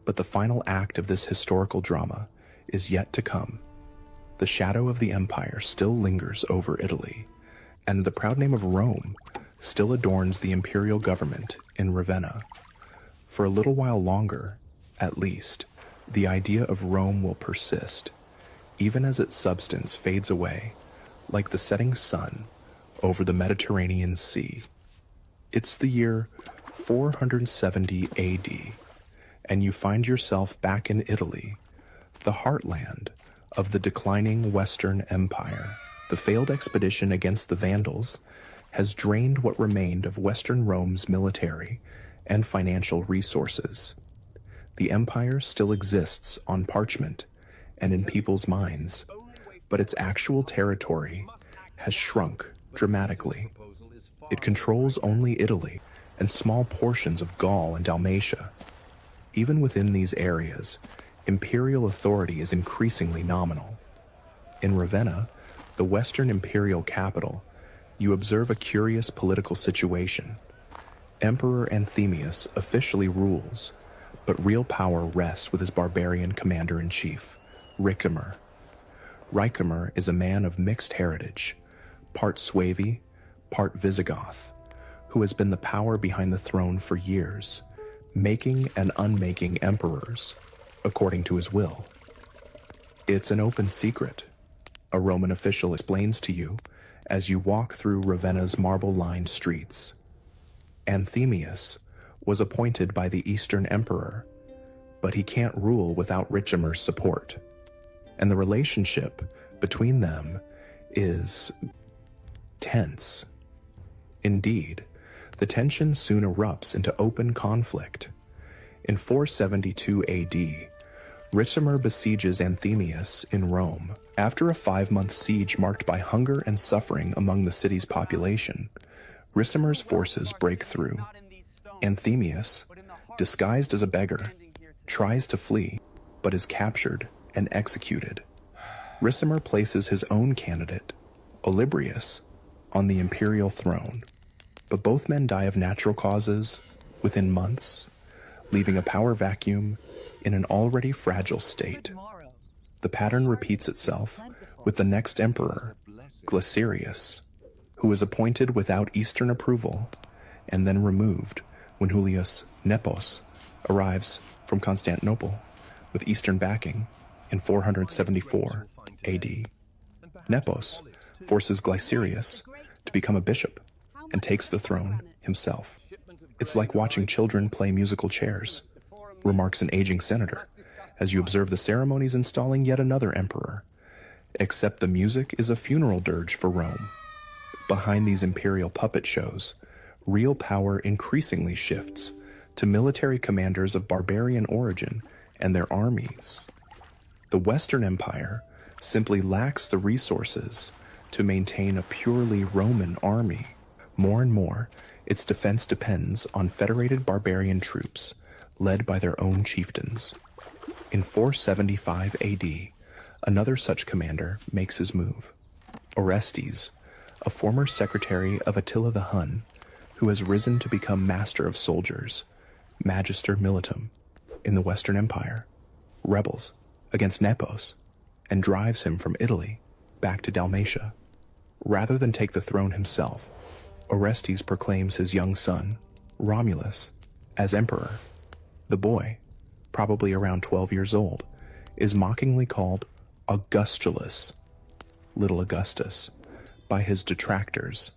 But the final act of this historical drama is yet to come. The shadow of the empire still lingers over Italy, and the proud name of Rome still adorns the imperial government in Ravenna. For a little while longer, at least, the idea of Rome will persist, even as its substance fades away, like the setting sun over the Mediterranean Sea. It's the year 470 AD, and you find yourself back in Italy, the heartland of the declining Western Empire. The failed expedition against the Vandals has drained what remained of Western Rome's military and financial resources. The empire still exists on parchment and in people's minds, but its actual territory has shrunk dramatically. It controls only Italy and small portions of Gaul and Dalmatia. Even within these areas, imperial authority is increasingly nominal. In Ravenna, the Western imperial capital, you observe a curious political situation. Emperor Anthemius officially rules, but real power rests with his barbarian commander-in-chief, Ricimer. Ricimer is a man of mixed heritage, part Suevi, part Visigoth, who has been the power behind the throne for years, making and unmaking emperors, according to his will. It's an open secret, a Roman official explains to you as you walk through Ravenna's marble-lined streets. Anthemius was appointed by the Eastern Emperor, but he can't rule without Ricimer's support, and the relationship between them is tense. Indeed, the tension soon erupts into open conflict. In 472 AD, Ricimer besieges Anthemius in Rome. After a 5-month siege marked by hunger and suffering among the city's population, Ricimer's forces break through. Anthemius, disguised as a beggar, tries to flee, but is captured and executed. Ricimer places his own candidate, Olybrius, on the imperial throne, but both men die of natural causes within months, leaving a power vacuum in an already fragile state. The pattern repeats itself with the next emperor, Glycerius, who was appointed without Eastern approval and then removed when Julius Nepos arrives from Constantinople with Eastern backing in 474 AD. Nepos forces Glycerius to become a bishop and takes the throne himself. It's like watching children play musical chairs, remarks an aging senator, as you observe the ceremonies installing yet another emperor. Except the music is a funeral dirge for Rome. Behind these imperial puppet shows, real power increasingly shifts to military commanders of barbarian origin and their armies. The Western Empire simply lacks the resources to maintain a purely Roman army. More and more, its defense depends on federated barbarian troops led by their own chieftains. In 475 AD, another such commander makes his move, Orestes, a former secretary of Attila the Hun, who has risen to become master of soldiers, magister militum, in the Western Empire, rebels against Nepos, and drives him from Italy back to Dalmatia. Rather than take the throne himself, Orestes proclaims his young son, Romulus, as emperor. The boy, probably around 12 years old, is mockingly called Augustulus, Little Augustus, by his detractors,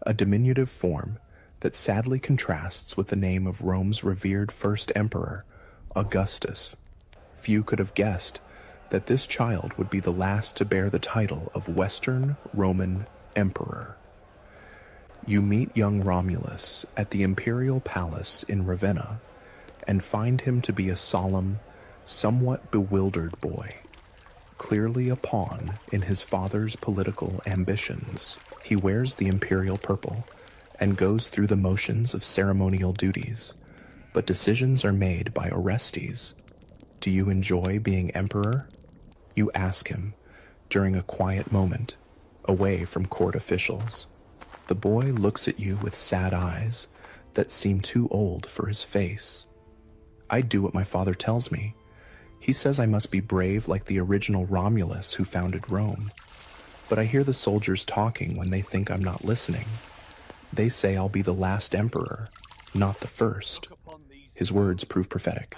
a diminutive form that sadly contrasts with the name of Rome's revered first emperor, Augustus. Few could have guessed that this child would be the last to bear the title of Western Roman Emperor. You meet young Romulus at the imperial palace in Ravenna and find him to be a solemn, somewhat bewildered boy, clearly a pawn in his father's political ambitions. He wears the imperial purple and goes through the motions of ceremonial duties, but decisions are made by Orestes. Do you enjoy being emperor? You ask him during a quiet moment, away from court officials. The boy looks at you with sad eyes that seem too old for his face. I do what my father tells me. He says I must be brave like the original Romulus who founded Rome. But I hear the soldiers talking when they think I'm not listening. They say I'll be the last emperor, not the first. His words prove prophetic.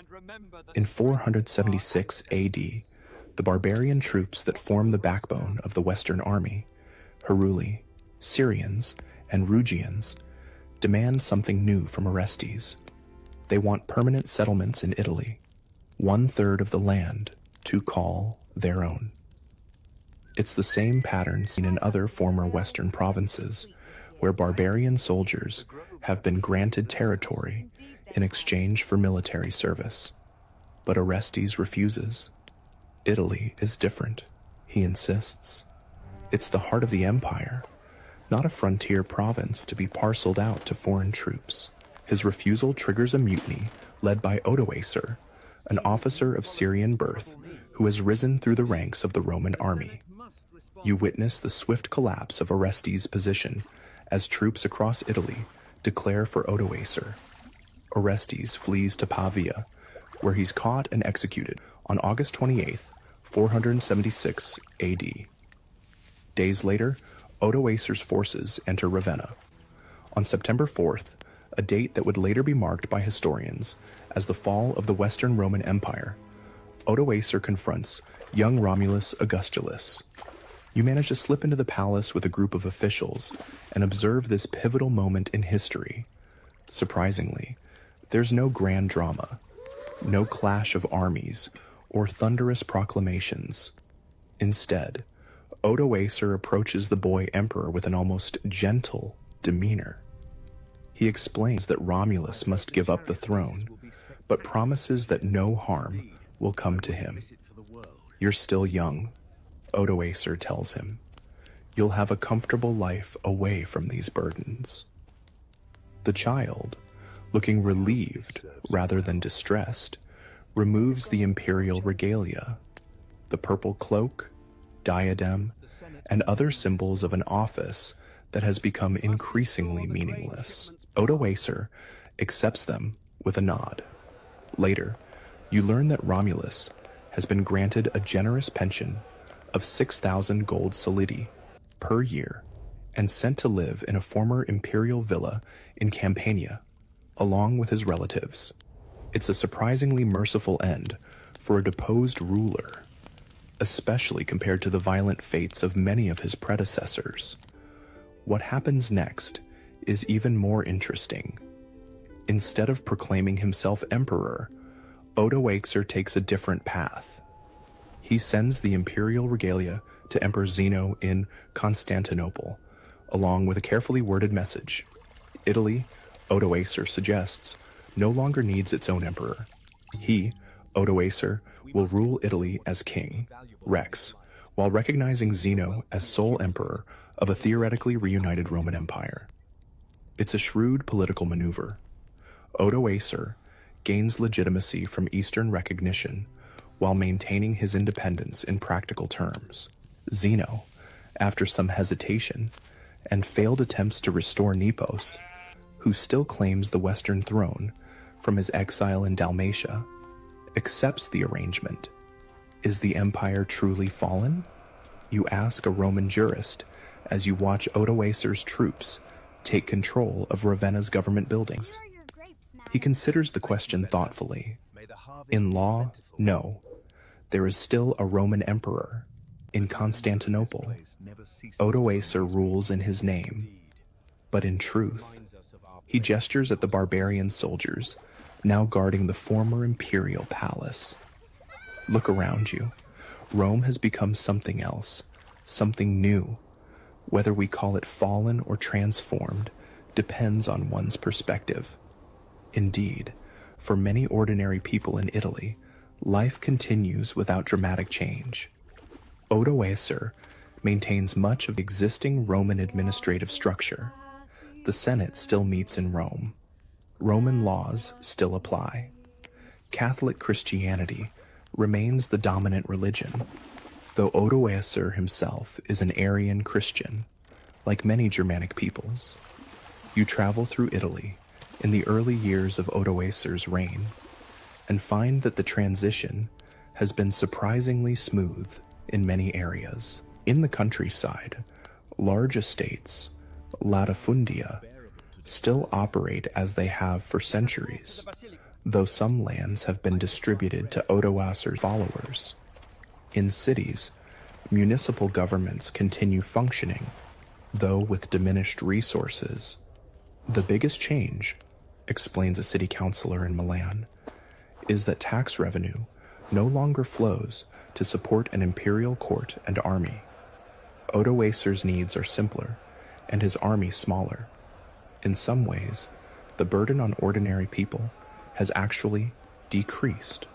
In 476 AD, the barbarian troops that form the backbone of the Western army, Heruli, Syrians, and Rugians, demand something new from Orestes. They want permanent settlements in Italy, 1/3 of the land to call their own. It's the same pattern seen in other former Western provinces, where barbarian soldiers have been granted territory in exchange for military service. But Orestes refuses. Italy is different, he insists. It's the heart of the empire, not a frontier province to be parceled out to foreign troops. His refusal triggers a mutiny led by Odoacer, an officer of Syrian birth who has risen through the ranks of the Roman army. You witness the swift collapse of Orestes' position as troops across Italy declare for Odoacer. Orestes flees to Pavia, where he's caught and executed on August 28th, 476 AD. Days later, Odoacer's forces enter Ravenna. On September 4th, a date that would later be marked by historians as the fall of the Western Roman Empire, Odoacer confronts young Romulus Augustulus. You manage to slip into the palace with a group of officials and observe this pivotal moment in history. Surprisingly, there's no grand drama, no clash of armies, or thunderous proclamations. Instead, Odoacer approaches the boy emperor with an almost gentle demeanor. He explains that Romulus must give up the throne, but promises that no harm will come to him. You're still young, Odoacer tells him. You'll have a comfortable life away from these burdens. The child, looking relieved rather than distressed, removes the imperial regalia, the purple cloak, diadem, and other symbols of an office that has become increasingly meaningless. Odoacer accepts them with a nod. Later, you learn that Romulus has been granted a generous pension of 6,000 gold solidi per year and sent to live in a former imperial villa in Campania, along with his relatives. It's a surprisingly merciful end for a deposed ruler, especially compared to the violent fates of many of his predecessors. What happens next is even more interesting. Instead of proclaiming himself emperor, Odoacer takes a different path. He sends the imperial regalia to Emperor Zeno in Constantinople, along with a carefully worded message. Italy, Odoacer suggests, no longer needs its own emperor. He, Odoacer, will rule Italy as king, Rex, while recognizing Zeno as sole emperor of a theoretically reunited Roman Empire. It's a shrewd political maneuver. Odoacer gains legitimacy from Eastern recognition while maintaining his independence in practical terms. Zeno, After some hesitation and failed attempts to restore Nepos, who still claims the Western throne from his exile in Dalmatia, accepts the arrangement. Is the empire truly fallen? You ask a Roman jurist as you watch Odoacer's troops take control of Ravenna's government buildings. He considers the question thoughtfully. In law, no. There is still a Roman emperor in Constantinople. Odoacer rules in his name, but in truth, he gestures at the barbarian soldiers now guarding the former imperial palace. Look around you. Rome has become something else, something new. Whether we call it fallen or transformed depends on one's perspective. Indeed, for many ordinary people in Italy, life continues without dramatic change. Odoacer maintains much of the existing Roman administrative structure. The Senate still meets in Rome. Roman laws still apply. Catholic Christianity remains the dominant religion, though Odoacer himself is an Arian Christian, like many Germanic peoples. You travel through Italy in the early years of Odoacer's reign and find that the transition has been surprisingly smooth in many areas. In the countryside, large estates, latifundia, still operate as they have for centuries, though some lands have been distributed to Odoacer's followers. In cities, municipal governments continue functioning, though with diminished resources. The biggest change, explains a city councilor in Milan, is that tax revenue no longer flows to support an imperial court and army. Odoacer's needs are simpler, and his army smaller. In some ways, the burden on ordinary people has actually decreased.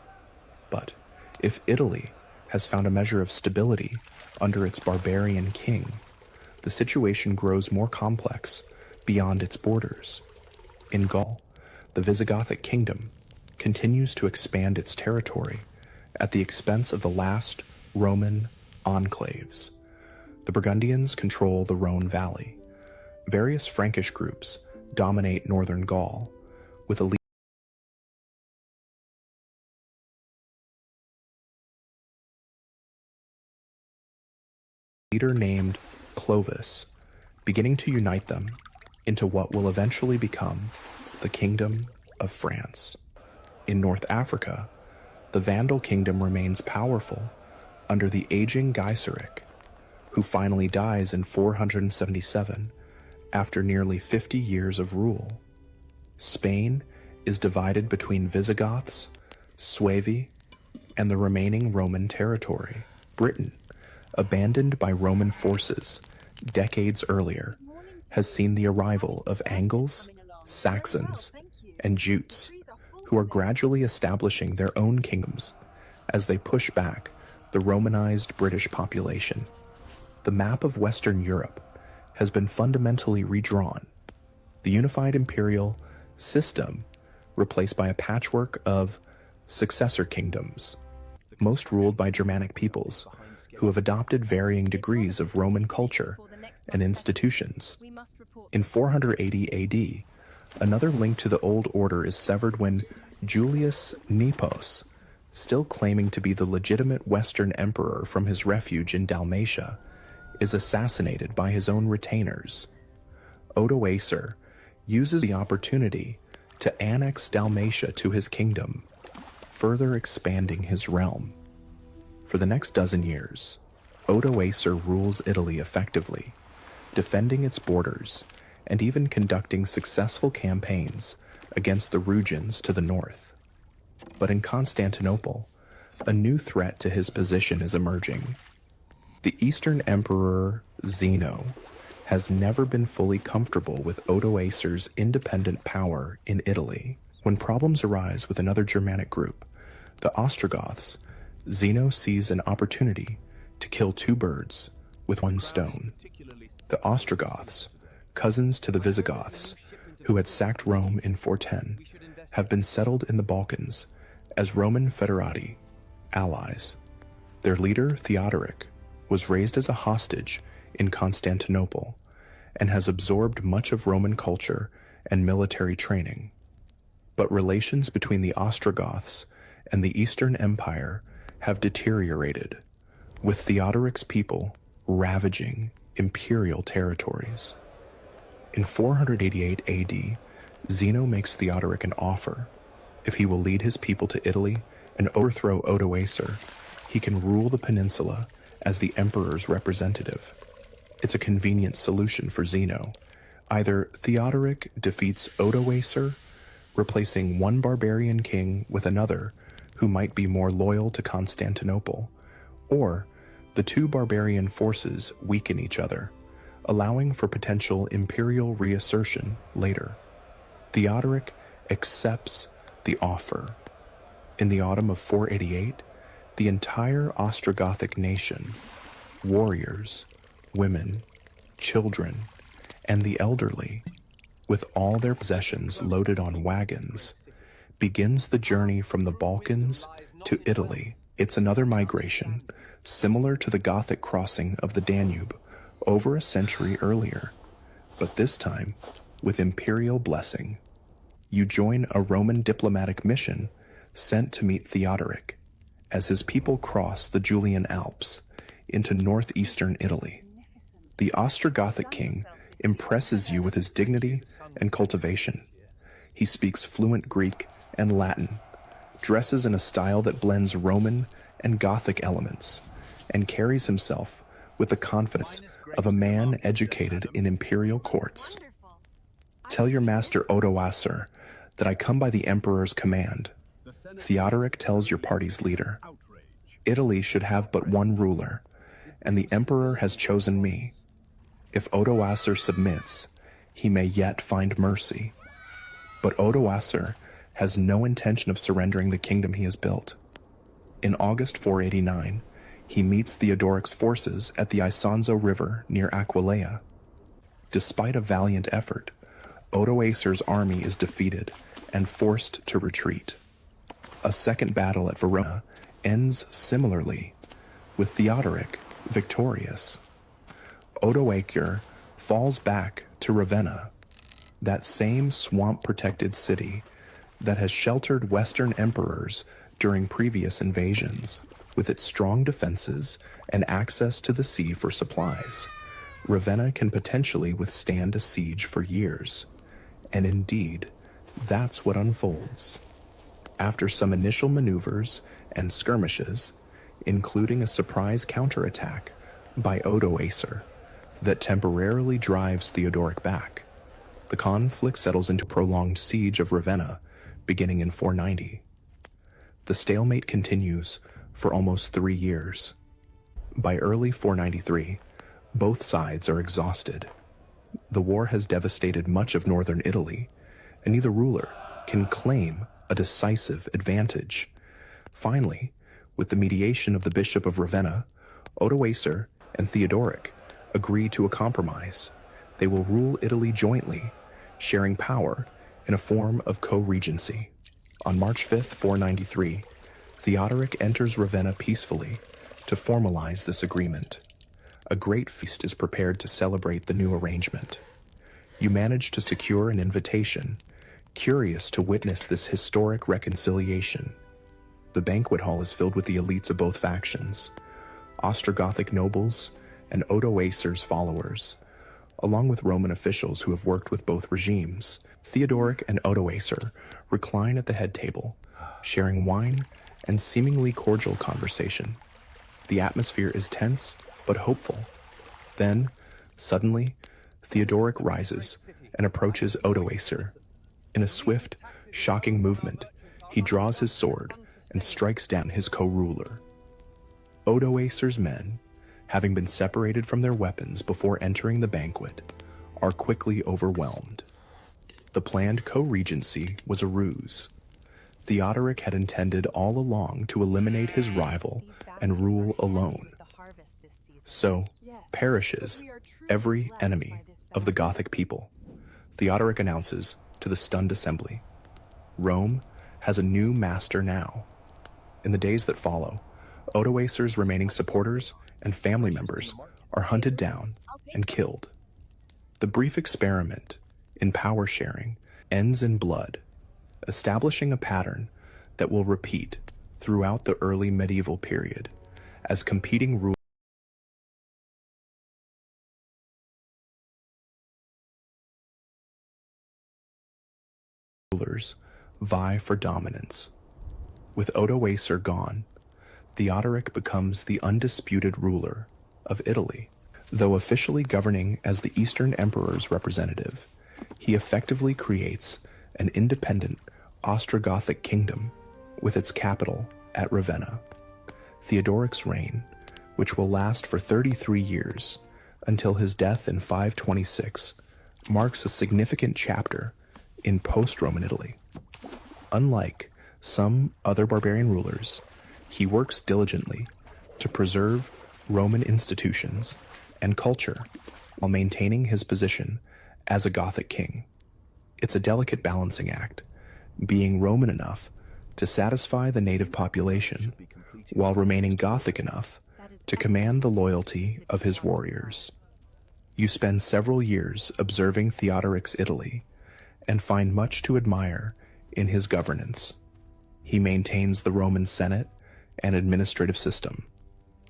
But if Italy has found a measure of stability under its barbarian king, the situation grows more complex beyond its borders. In Gaul, the Visigothic kingdom continues to expand its territory at the expense of the last Roman enclaves. The Burgundians control the Rhone Valley. Various Frankish groups dominate northern Gaul, with a leader named Clovis, beginning to unite them into what will eventually become the Kingdom of France. In North Africa, the Vandal kingdom remains powerful under the aging Gaiseric, who finally dies in 477 after nearly 50 years of rule. Spain is divided between Visigoths, Suevi, and the remaining Roman territory. Britain, abandoned by Roman forces decades earlier, has seen the arrival of Angles, Saxons, and Jutes, who are gradually establishing their own kingdoms as they push back the Romanized British population. The map of Western Europe has been fundamentally redrawn, the unified imperial system replaced by a patchwork of successor kingdoms, most ruled by Germanic peoples who have adopted varying degrees of Roman culture and institutions. In 480 AD, another link to the old order is severed when Julius Nepos, still claiming to be the legitimate Western emperor from his refuge in Dalmatia, is assassinated by his own retainers. Odoacer uses the opportunity to annex Dalmatia to his kingdom, further expanding his realm. For the next dozen years, Odoacer rules Italy effectively, defending its borders and even conducting successful campaigns against the Rugians to the north. But in Constantinople, a new threat to his position is emerging. The Eastern Emperor Zeno has never been fully comfortable with Odoacer's independent power in Italy. When problems arise with another Germanic group, the Ostrogoths, Zeno sees an opportunity to kill two birds with one stone. The Ostrogoths, cousins to the Visigoths, who had sacked Rome in 410, have been settled in the Balkans as Roman foederati, allies. Their leader, Theodoric, was raised as a hostage in Constantinople and has absorbed much of Roman culture and military training. But relations between the Ostrogoths and the Eastern Empire have deteriorated, with Theodoric's people ravaging imperial territories. In 488 AD, Zeno makes Theodoric an offer. If he will lead his people to Italy and overthrow Odoacer, he can rule the peninsula as the emperor's representative. It's a convenient solution for Zeno. Either Theodoric defeats Odoacer, replacing one barbarian king with another who might be more loyal to Constantinople, or the two barbarian forces weaken each other, allowing for potential imperial reassertion later. Theodoric accepts the offer. In the autumn of 488, the entire Ostrogothic nation, warriors, women, children, and the elderly, with all their possessions loaded on wagons, begins the journey from the Balkans to Italy. It's another migration, similar to the Gothic crossing of the Danube over a century earlier, but this time with imperial blessing. You join a Roman diplomatic mission sent to meet Theodoric as his people cross the Julian Alps into northeastern Italy. The Ostrogothic king impresses you with his dignity and cultivation. He speaks fluent Greek and Latin, dresses in a style that blends Roman and Gothic elements, and carries himself with the confidence of a man educated in imperial courts. Tell your master Odoacer that I come by the emperor's command. Theodoric tells your party's leader. Italy should have but one ruler, and the emperor has chosen me. If Odoacer submits, he may yet find mercy. But Odoacer has no intention of surrendering the kingdom he has built. In August 489, he meets Theodoric's forces at the Isonzo River near Aquileia. Despite a valiant effort, Odoacer's army is defeated and forced to retreat. A second battle at Verona ends similarly, with Theodoric victorious. Odoacer falls back to Ravenna, that same swamp-protected city that has sheltered Western emperors during previous invasions. With its strong defenses and access to the sea for supplies, Ravenna can potentially withstand a siege for years. And indeed, that's what unfolds. After some initial maneuvers and skirmishes, including a surprise counterattack by Odoacer that temporarily drives Theodoric back, the conflict settles into a prolonged siege of Ravenna beginning in 490. The stalemate continues for almost 3 years. By early 493, both sides are exhausted. The war has devastated much of northern Italy, and neither ruler can claim a decisive advantage. Finally, with the mediation of the Bishop of Ravenna, Odoacer and Theodoric agree to a compromise. They will rule Italy jointly, sharing power in a form of co-regency. On March 5th, 493, Theodoric enters Ravenna peacefully to formalize this agreement. A great feast is prepared to celebrate the new arrangement. You manage to secure an invitation, curious to witness this historic reconciliation. The banquet hall is filled with the elites of both factions, Ostrogothic nobles and Odoacer's followers, along with Roman officials who have worked with both regimes. Theodoric and Odoacer recline at the head table, sharing wine and seemingly cordial conversation. The atmosphere is tense but hopeful. Then, suddenly, Theodoric rises and approaches Odoacer. In a swift, shocking movement, he draws his sword and strikes down his co-ruler. Odoacer's men, having been separated from their weapons before entering the banquet, are quickly overwhelmed. The planned co-regency was a ruse. Theodoric had intended all along to eliminate his rival and rule alone. So perishes every enemy of the Gothic people, Theodoric announces to the stunned assembly. Rome has a new master now. In the days that follow, Odoacer's remaining supporters and family members are hunted down and killed. The brief experiment in power sharing ends in blood, establishing a pattern that will repeat throughout the early medieval period as competing rulers vie for dominance. With Odoacer gone, Theodoric becomes the undisputed ruler of Italy. Though officially governing as the Eastern Emperor's representative, he effectively creates an independent Ostrogothic kingdom with its capital at Ravenna. Theodoric's reign, which will last for 33 years until his death in 526, marks a significant chapter in post-Roman Italy. Unlike some other barbarian rulers, he works diligently to preserve Roman institutions and culture while maintaining his position as a Gothic king. It's a delicate balancing act, being Roman enough to satisfy the native population while remaining Gothic enough to command the loyalty of his warriors. You spend several years observing Theodoric's Italy and find much to admire in his governance. He maintains the Roman Senate and administrative system,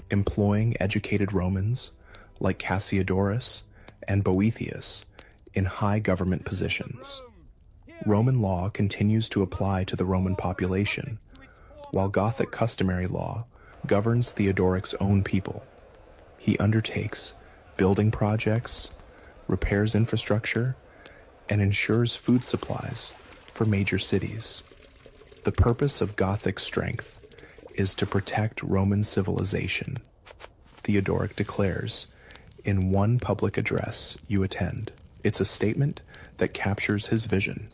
employing educated Romans like Cassiodorus and Boethius in high government positions. Roman law continues to apply to the Roman population, while Gothic customary law governs Theodoric's own people. He undertakes building projects, repairs infrastructure, and ensures food supplies for major cities. The purpose of Gothic strength is to protect Roman civilization, Theodoric declares in one public address you attend. It's a statement that captures his vision,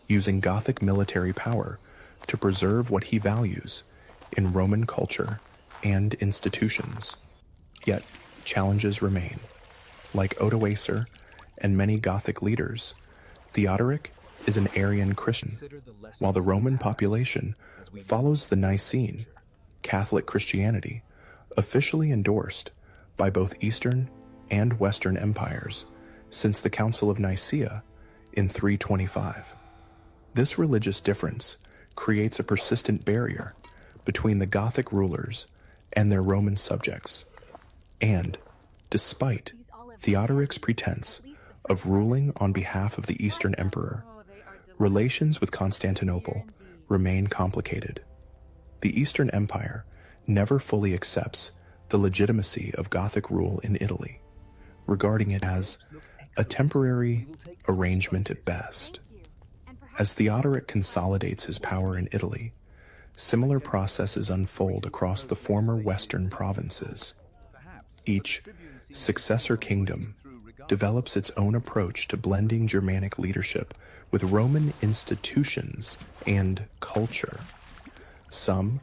using Gothic military power to preserve what he values in Roman culture and institutions. Yet, challenges remain. Like Odoacer and many Gothic leaders, Theodoric is an Arian Christian, while the Roman population follows the Nicene Catholic Christianity, officially endorsed by both Eastern and Western empires since the Council of Nicaea in 325. This religious difference creates a persistent barrier between the Gothic rulers and their Roman subjects. And, despite Theodoric's pretense of ruling on behalf of the Eastern Emperor, relations with Constantinople remain complicated. The Eastern Empire never fully accepts the legitimacy of Gothic rule in Italy, regarding it as a temporary arrangement at best. As Theodoric consolidates his power in Italy, similar processes unfold across the former Western provinces. Each successor kingdom develops its own approach to blending Germanic leadership with Roman institutions and culture. Some